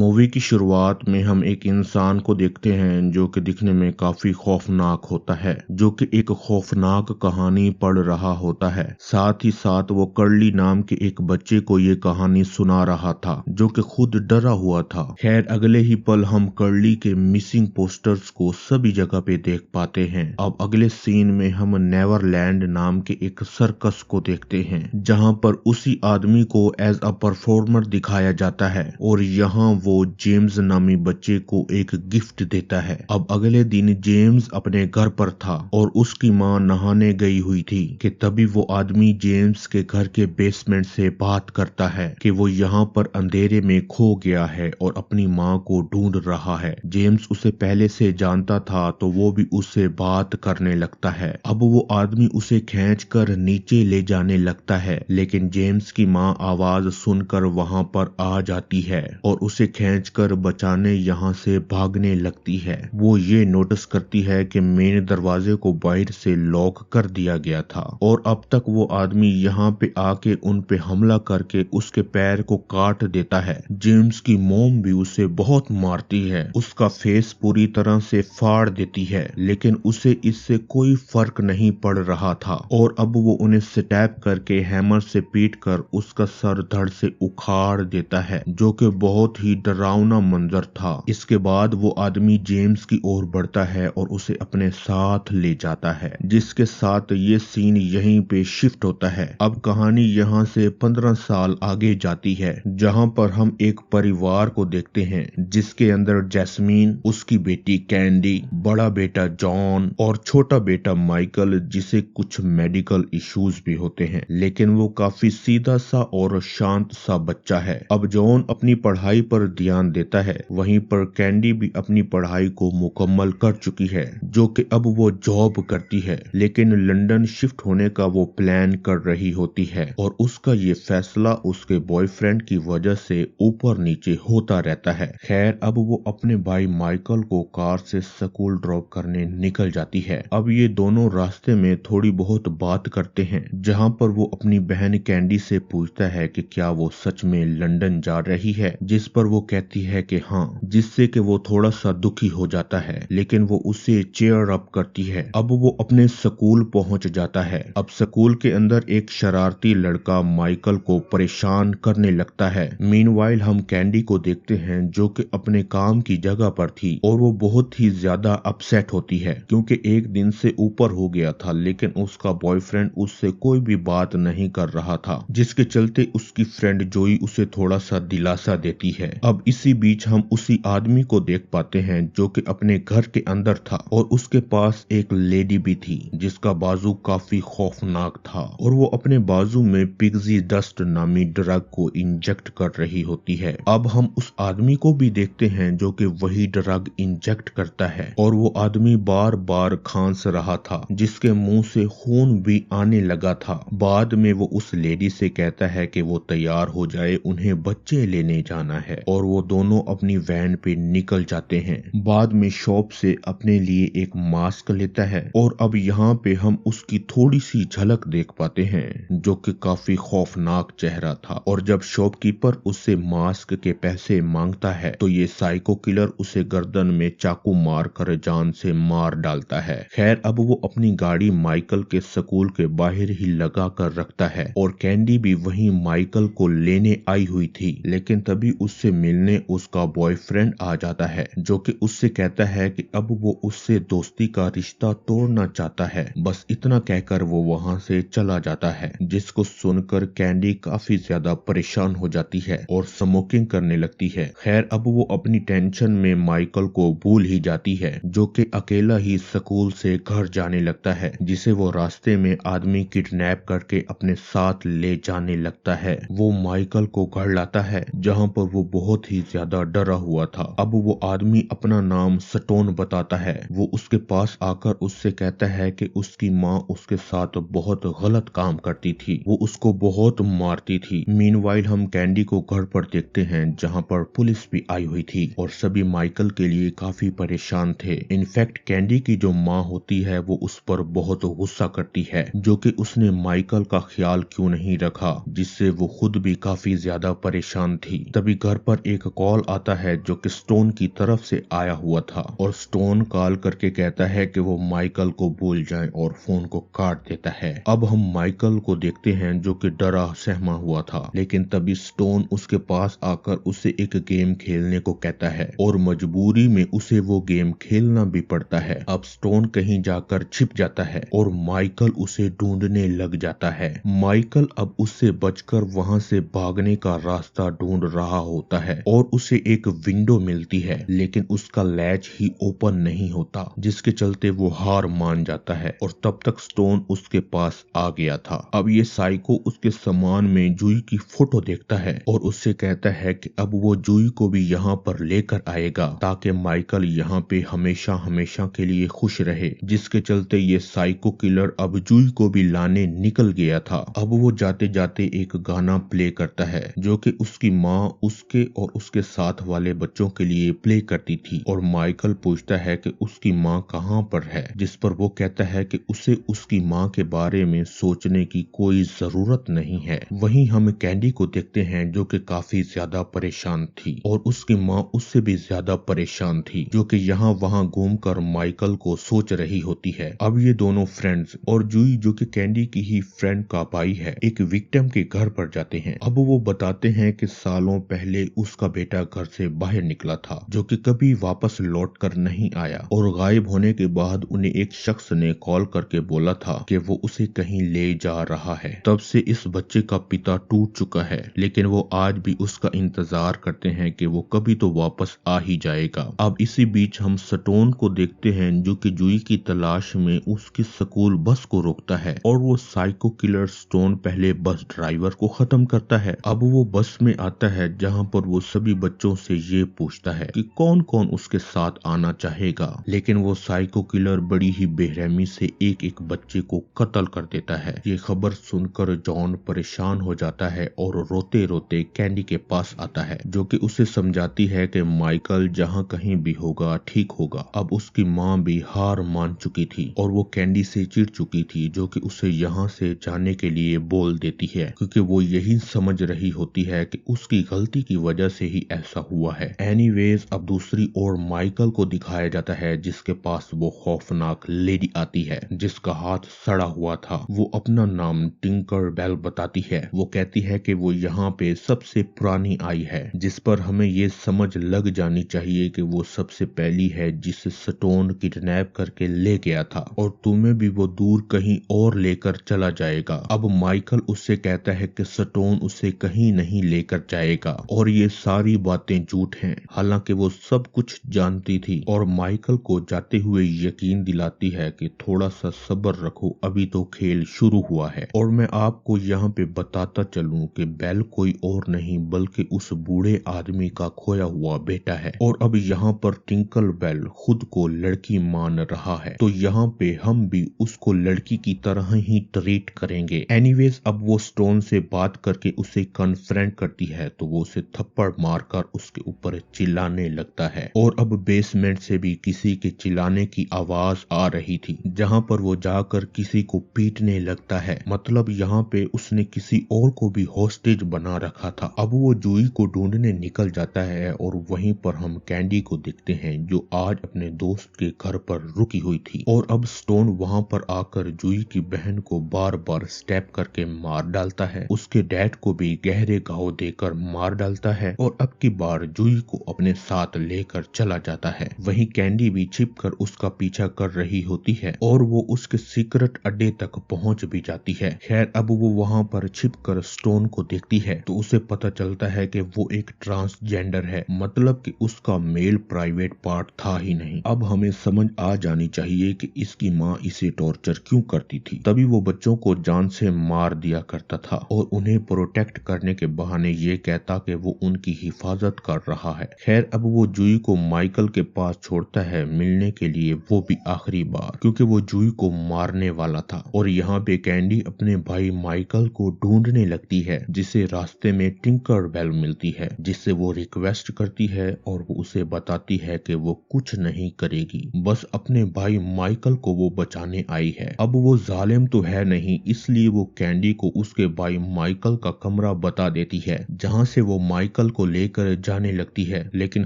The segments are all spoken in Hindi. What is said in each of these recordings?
मूवी की शुरुआत में हम एक इंसान को देखते हैं जो कि दिखने में काफी खौफनाक होता है, जो कि एक खौफनाक कहानी पढ़ रहा होता है। साथ ही साथ वो कर्ली नाम के एक बच्चे को ये कहानी सुना रहा था, जो कि खुद डरा हुआ था। खैर अगले ही पल हम कर्ली के मिसिंग पोस्टर्स को सभी जगह पे देख पाते हैं। अब अगले सीन में हम नेवरलैंड नाम के एक सर्कस को देखते हैं, जहां पर उसी आदमी को एज अ परफॉर्मर दिखाया जाता है और यहाँ वो जेम्स नामी बच्चे को एक गिफ्ट देता है। अब अगले दिन जेम्स अपने घर पर था और उसकी माँ नहाने गई हुई थी कि तभी वो आदमी जेम्स के घर के बेसमेंट से बात करता है कि वो यहाँ पर अंधेरे में खो गया है और अपनी माँ को ढूंढ रहा है। जेम्स उसे पहले से जानता था तो वो भी उससे बात करने लगता है। अब वो आदमी उसे खींचकर नीचे ले जाने लगता है, लेकिन जेम्स की माँ आवाज सुनकर वहाँ पर आ जाती है और उसे खींचकर बचाने यहाँ से भागने लगती है। वो ये नोटिस करती है कि मेन दरवाजे को बाहर से लॉक कर दिया गया था और अब तक वो आदमी यहाँ पे आके उन पे हमला करके उसके पैर को काट देता है। जेम्स की मॉम भी उसे बहुत मारती है, उसका फेस पूरी तरह से फाड़ देती है, लेकिन उसे इससे कोई फर्क नहीं पड़ रहा था और अब वो उन्हें स्टैप करके हैमर से पीटकर उसका सर धड़ से उखाड़ देता है, जो कि बहुत ही डरावना मंजर था। इसके बाद वो आदमी जेम्स की ओर बढ़ता है और उसे अपने साथ ले जाता है, जिसके साथ ये सीन यहीं पे शिफ्ट होता है। अब कहानी यहाँ से 15 साल आगे जाती है, जहाँ पर हम एक परिवार को देखते हैं जिसके अंदर जैस्मीन, उसकी बेटी कैंडी, बड़ा बेटा जॉन और छोटा बेटा माइकल, जिसे कुछ मेडिकल इश्यूज भी होते हैं, लेकिन वो काफी सीधा सा और शांत सा बच्चा है। अब जॉन अपनी पढ़ाई पर ध्यान देता है, वहीं पर कैंडी भी अपनी पढ़ाई को मुकम्मल कर चुकी है, जो कि अब वो जॉब करती है, लेकिन लंदन शिफ्ट होने का वो प्लान कर रही होती है और उसका ये फैसला उसके बॉयफ्रेंड की वजह से ऊपर नीचे होता रहता है। खैर अब वो अपने भाई माइकल को कार से स्कूल ड्रॉप करने निकल जाती है। अब ये दोनों रास्ते में थोड़ी बहुत बात करते हैं, जहाँ पर वो अपनी बहन कैंडी से पूछता है कि क्या वो सच में लंदन जा रही है, जिस पर वो कहती है कि हाँ, जिससे कि वो थोड़ा सा दुखी हो जाता है, लेकिन वो उसे चेयर अप करती है। अब वो अपने स्कूल पहुंच जाता है। अब स्कूल के अंदर एक शरारती लड़का माइकल को परेशान करने लगता है। मीनवाइल हम कैंडी को देखते हैं, जो कि अपने काम की जगह पर थी और वो बहुत ही ज्यादा अपसेट होती है, क्योंकि एक दिन से ऊपर हो गया था, लेकिन उसका बॉयफ्रेंड उससे कोई भी बात नहीं कर रहा था, जिसके चलते उसकी फ्रेंड जोई उसे थोड़ा सा दिलासा देती है। अब इसी बीच हम उसी आदमी को देख पाते हैं जो कि अपने घर के अंदर था और उसके पास एक लेडी भी थी, जिसका बाजू काफी खौफनाक था और वो अपने बाजू में पिग्जी डस्ट नामी ड्रग को इंजेक्ट कर रही होती है। अब हम उस आदमी को भी देखते हैं जो कि वही ड्रग इंजेक्ट करता है और वो आदमी बार बार खांस रहा था, जिसके मुंह से खून भी आने लगा था। बाद में वो उस लेडी से कहता है कि वो तैयार हो जाए, उन्हें बच्चे लेने जाना है, और वो दोनों अपनी वैन पे निकल जाते हैं। बाद में शॉप से अपने लिए एक मास्क लेता है और अब यहाँ पे हम उसकी थोड़ी सी झलक देख पाते हैं, जो कि काफी खौफनाक चेहरा था। और जब शॉपकीपर उससे मास्क के पैसे मांगता है तो ये साइको किलर उसे गर्दन में चाकू मार कर जान से मार डालता है। खैर अब वो अपनी गाड़ी माइकल के स्कूल के बाहर ही लगा कर रखता है और कैंडी भी वहीं माइकल को लेने आई हुई थी, लेकिन तभी उससे मिलने उसका बॉयफ्रेंड आ जाता है, जो कि उससे कहता है कि अब वो उससे दोस्ती का रिश्ता तोड़ना चाहता है। बस इतना कहकर वो वहां से चला जाता है, जिसको सुनकर कैंडी काफी ज्यादा परेशान हो जाती है और स्मोकिंग करने लगती है। खैर अब वो अपनी टेंशन में माइकल को भूल ही जाती है, जो कि अकेला ही स्कूल से घर जाने लगता है, जिसे वो रास्ते में आदमी किडनैप करके अपने साथ ले जाने लगता है। वो माइकल को घर लाता है, जहाँ पर वो बहुत ही ज्यादा डरा हुआ था। अब वो आदमी अपना नाम स्टोन बताता है। वो उसके पास आकर उससे कहता है कि उसकी माँ उसके साथ बहुत गलत काम करती थी, वो उसको बहुत मारती थी। मीनवाइल हम कैंडी को घर पर देखते हैं, जहाँ पर पुलिस भी आई हुई थी और सभी माइकल के लिए काफी परेशान थे। इनफैक्ट कैंडी की जो माँ होती है वो उस पर बहुत गुस्सा करती है, जो कि उसने माइकल का ख्याल क्यों नहीं रखा, जिससे वो खुद भी काफी ज्यादा परेशान थी। तभी घर पर एक कॉल आता है जो कि स्टोन की तरफ से आया हुआ था और स्टोन कॉल करके कहता है कि वो माइकल को भूल जाए और फोन को काट देता है। अब हम माइकल को देखते हैं जो कि डरा सहमा हुआ था, लेकिन तभी स्टोन उसके पास आकर उसे एक गेम खेलने को कहता है और मजबूरी में उसे वो गेम खेलना भी पड़ता है। अब स्टोन कहीं जाकर छिप जाता है और माइकल उसे ढूंढने लग जाता है। माइकल अब उससे बचकर वहां से भागने का रास्ता ढूंढ रहा होता है और उसे एक विंडो मिलती है, लेकिन उसका लैच ही ओपन नहीं होता, जिसके चलते वो हार मान जाता है और तब तक स्टोन उसके पास आ गया था। अब ये साइको उसके सामान में जूई की फोटो देखता है और उससे कहता है कि अब वो जूई को भी यहाँ पर लेकर आएगा ताकि माइकल यहाँ पे हमेशा हमेशा के लिए खुश रहे, जिसके चलते ये साइको किलर अब जूई को भी लाने निकल गया था। अब वो जाते जाते एक गाना प्ले करता है जो कि उसकी माँ उसके और उसके साथ वाले बच्चों के लिए प्ले करती थी और माइकल पूछता है कि उसकी माँ कहाँ पर है, जिस पर वो कहता है कि उसे उसकी माँ के बारे में सोचने की कोई जरूरत नहीं है। वहीं हम कैंडी को देखते हैं जो कि काफी ज्यादा परेशान थी और उसकी माँ उससे भी ज्यादा परेशान थी, जो कि यहाँ वहाँ घूमकर माइकल को सोच रही होती है। अब ये दोनों फ्रेंड्स और जूई जो कि कैंडी की ही फ्रेंड का भाई है, एक विक्टिम के घर पर जाते हैं। अब वो बताते हैं कि सालों पहले उसका बेटा घर से बाहर निकला था जो कि कभी वापस लौट कर नहीं आया और गायब होने के बाद उन्हें एक शख्स ने कॉल करके बोला था कि वो उसे कहीं ले जा रहा है। तब से इस बच्चे का पिता टूट चुका है, लेकिन वो आज भी उसका इंतजार करते हैं कि वो कभी तो वापस आ ही जाएगा। अब इसी बीच हम स्टोन को देखते हैं जो कि जूई की तलाश में उसकी स्कूल बस को रोकता है और वो साइको किलर स्टोन पहले बस ड्राइवर को खत्म करता है। अब वो बस में आता है जहाँ पर वो सभी बच्चों से ये पूछता है कि कौन कौन उसके साथ आना चाहेगा, लेकिन वो साइको किलर बड़ी ही बेरहमी से एक एक बच्चे को कत्ल कर देता है। ये खबर सुनकर जॉन परेशान हो जाता है और रोते रोते कैंडी के पास आता है जो कि उसे समझाती है कि माइकल जहाँ कहीं भी होगा ठीक होगा। अब उसकी माँ भी हार मान चुकी थी और वो कैंडी से चिढ़ चुकी थी जो कि उसे यहाँ से जाने के लिए बोल देती है, क्योंकि वो यही समझ रही होती है कि उसकी गलती की वजह से ही ऐसा हुआ है। एनीवेज अब दूसरी ओर माइकल को दिखाया जाता है जिसके पास वो खौफनाक लेडी आती है जिसका हाथ सड़ा हुआ था। वो अपना नाम टिंकर बेल बताती है। वो कहती है कि वो यहाँ पे सबसे पुरानी आई है, जिस पर हमें ये समझ लग जानी चाहिए कि वो सबसे पहली है जिसे स्टोन किडनैप करके ले गया था और तुम्हें भी वो दूर कहीं और लेकर चला जाएगा। अब माइकल उससे कहता है कि स्टोन उसे कहीं नहीं लेकर जाएगा और ये सारी बातें झूठ हैं। हालांकि वो सब कुछ जानती थी और माइकल को जाते हुए यकीन दिलाती है कि थोड़ा सा सब्र रखो, अभी तो खेल शुरू हुआ है। और मैं आपको यहाँ पे बताता चलूं कि बेल कोई और नहीं बल्कि उस बूढ़े आदमी का खोया हुआ बेटा है और अब यहाँ पर टिंकल बेल खुद को लड़की मान रहा है, तो यहाँ पे हम भी उसको लड़की की तरह ही ट्रीट करेंगे। एनीवेज अब वो स्टोन से बात करके उसे कन्फ्रंट करती है तो वो उसे थप्पड़ मारकर उसके ऊपर चिल्लाने लगता है और अब बेसमेंट से भी किसी के चिल्लाने की आवाज आ रही थी, जहाँ पर वो जाकर किसी को पीटने लगता है। मतलब यहाँ पे उसने किसी और को भी हॉस्टेज बना रखा था। अब वो जूई को ढूंढने निकल जाता है और वहीं पर हम कैंडी को देखते हैं जो आज अपने दोस्त के घर पर रुकी हुई थी और अब स्टोन वहाँ पर आकर जूई की बहन को बार बार स्टैप करके मार डालता है, उसके डैड को भी गहरे घाव देकर मार डालता है और अब की बार जूई को अपने साथ लेकर चला जाता है। वहीं कैंडी भी छिपकर उसका पीछा कर रही होती है और वो उसके सीक्रेट अड्डे तक पहुंच भी जाती है। खैर अब वो वहां पर छिपकर स्टोन को देखती है तो उसे पता चलता है कि वो एक ट्रांसजेंडर है, मतलब कि उसका मेल प्राइवेट पार्ट था ही नहीं। अब हमें समझ आ जानी चाहिए कि इसकी माँ इसे टॉर्चर क्यों करती थी। तभी वो बच्चों को जान से मार दिया करता था और उन्हें प्रोटेक्ट करने के बहाने ये कहता कि वो उनकी हिफाजत कर रहा है। खैर अब वो जूई को माइकल के पास छोड़ता है मिलने के लिए, वो भी आखिरी बार, क्योंकि वो जूई को मारने वाला था। और यहाँ पे कैंडी अपने भाई माइकल को ढूंढने लगती है जिसे रास्ते में टिंकर बेल मिलती है, जिससे वो रिक्वेस्ट करती है और वो उसे बताती है कि वो कुछ नहीं करेगी, बस अपने भाई माइकल को वो बचाने आई है। अब वो जालिम तो है नहीं, इसलिए वो कैंडी को उसके भाई माइकल का कमरा बता देती है जहाँ से वो माइकल को लेकर जाने लगती है, लेकिन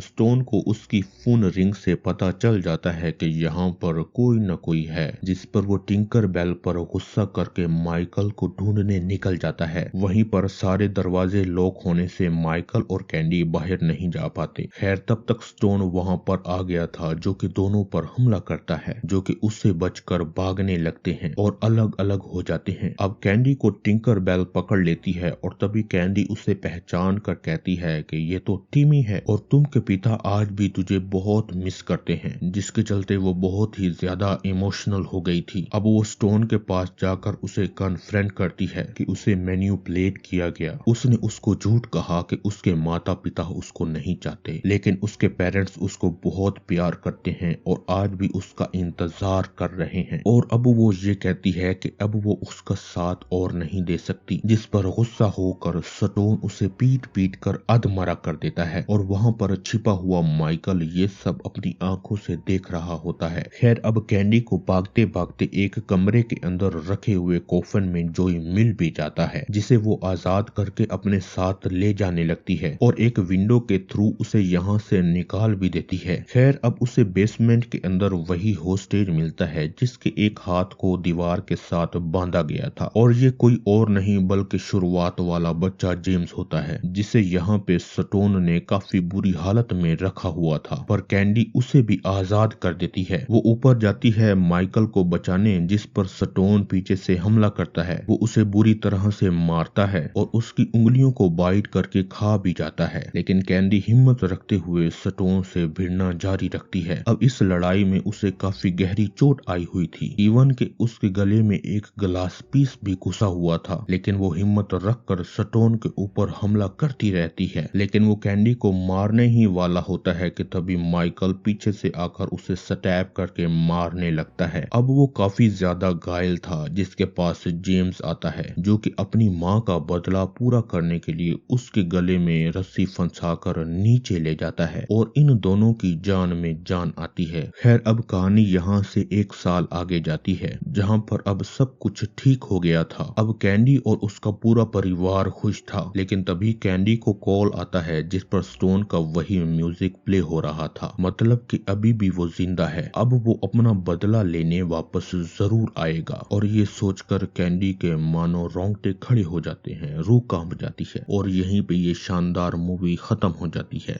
स्टोन को उसकी फोन रिंग से पता चल जाता है कि यहाँ पर कोई न कोई है, जिस पर वो टिंकर बेल पर गुस्सा करके माइकल को ढूंढने निकल जाता है। वहीं पर सारे दरवाजे लॉक होने से माइकल और कैंडी बाहर नहीं जा पाते। खैर तब तक स्टोन वहां पर आ गया था, जो कि दोनों पर हमला करता है, जो कि उससे बचकर भागने लगते हैं और अलग अलग हो जाते हैं। अब कैंडी को टिंकर बेल पकड़ लेती है और तभी कैंडी उसे पहचान कर कहती है कि ये तो टिमी है और तुम के पिता आज भी तुझे बहुत मिस करते हैं, जिसके चलते वो बहुत ही ज्यादा इमोशनल हो गई थी। अब वो स्टोन के पास जाकर उसे कन्फ्रंट करती है कि उसे मैन्युपुलेट किया गया। उसने उसको झूठ कहा कि उसके माता पिता उसको नहीं चाहते, लेकिन उसके पेरेंट्स उसको बहुत प्यार करते हैं और आज भी उसका इंतजार कर रहे हैं। और अब वो ये कहती है कि अब वो उसका साथ और नहीं दे सकती, जिस पर गुस्सा होकर स्टोन उसे पीट पीट कर अधमरा कर देता है और वहां पर छिपा हुआ माइकल ये सब अपनी आंखों से देख रहा होता है। खैर अब कैंडी को भागते भागते एक कमरे के अंदर रखे हुए कोफन में जोई मिल भी जाता है, जिसे वो आजाद करके अपने साथ ले जाने लगती है और एक विंडो के थ्रू उसे यहाँ से निकाल भी देती है। खैर अब उसे बेसमेंट के अंदर वही होस्टेज मिलता है, जिसके एक हाथ को दीवार के साथ बांधा गया था और ये कोई और नहीं बल्कि शुरुआत वाला बच्चा जेम्स होता है, जिसे यहाँ पे स्टोन ने काफी बुरी हालत में रखा हुआ था। पर कैंडी उसे भी आजाद कर देती है। वो ऊपर जाती है माइकल को बचाने, जिस पर स्टोन पीछे से हमला करता है। वो उसे बुरी तरह से मारता है और उसकी उंगलियों को बाइट करके खा भी जाता है, लेकिन कैंडी हिम्मत रखते हुए स्टोन से भिड़ना जारी रखती है। अब इस लड़ाई में उसे काफी गहरी चोट आई हुई थी, इवन के उसके गले में एक ग्लास पीस भी घुसा हुआ था, लेकिन वो हिम्मत रखकर स्टोन के ऊपर हमला करती रहती है। लेकिन वो कैंडी को मारने ही वाला होता है कि तभी माइकल पीछे से आकर उसे स्टैब करके मारने लगता है। अब वो काफी ज्यादा घायल था, जिसके पास जेम्स आता है, जो कि अपनी माँ का बदला पूरा करने के लिए उसके गले में रस्सी फंसाकर नीचे ले जाता है और इन दोनों की जान में जान आती है। खैर अब कहानी यहाँ से 1 साल आगे जाती है, जहाँ पर अब सब कुछ ठीक हो गया था। अब कैंडी और उसका पूरा परिवार खुश था, लेकिन तभी कैंडी को कॉल आता है, जिस पर स्टोन का वही म्यूजिक प्ले हो रहा था, मतलब कि अभी भी वो जिंदा है। अब वो अपना बदला लेने वापस जरूर आएगा और ये सोचकर कैंडी के मानो रोंगटे खड़े हो जाते हैं, रूह कांप जाती है और यहीं पे ये शानदार मूवी खत्म हो जाती है।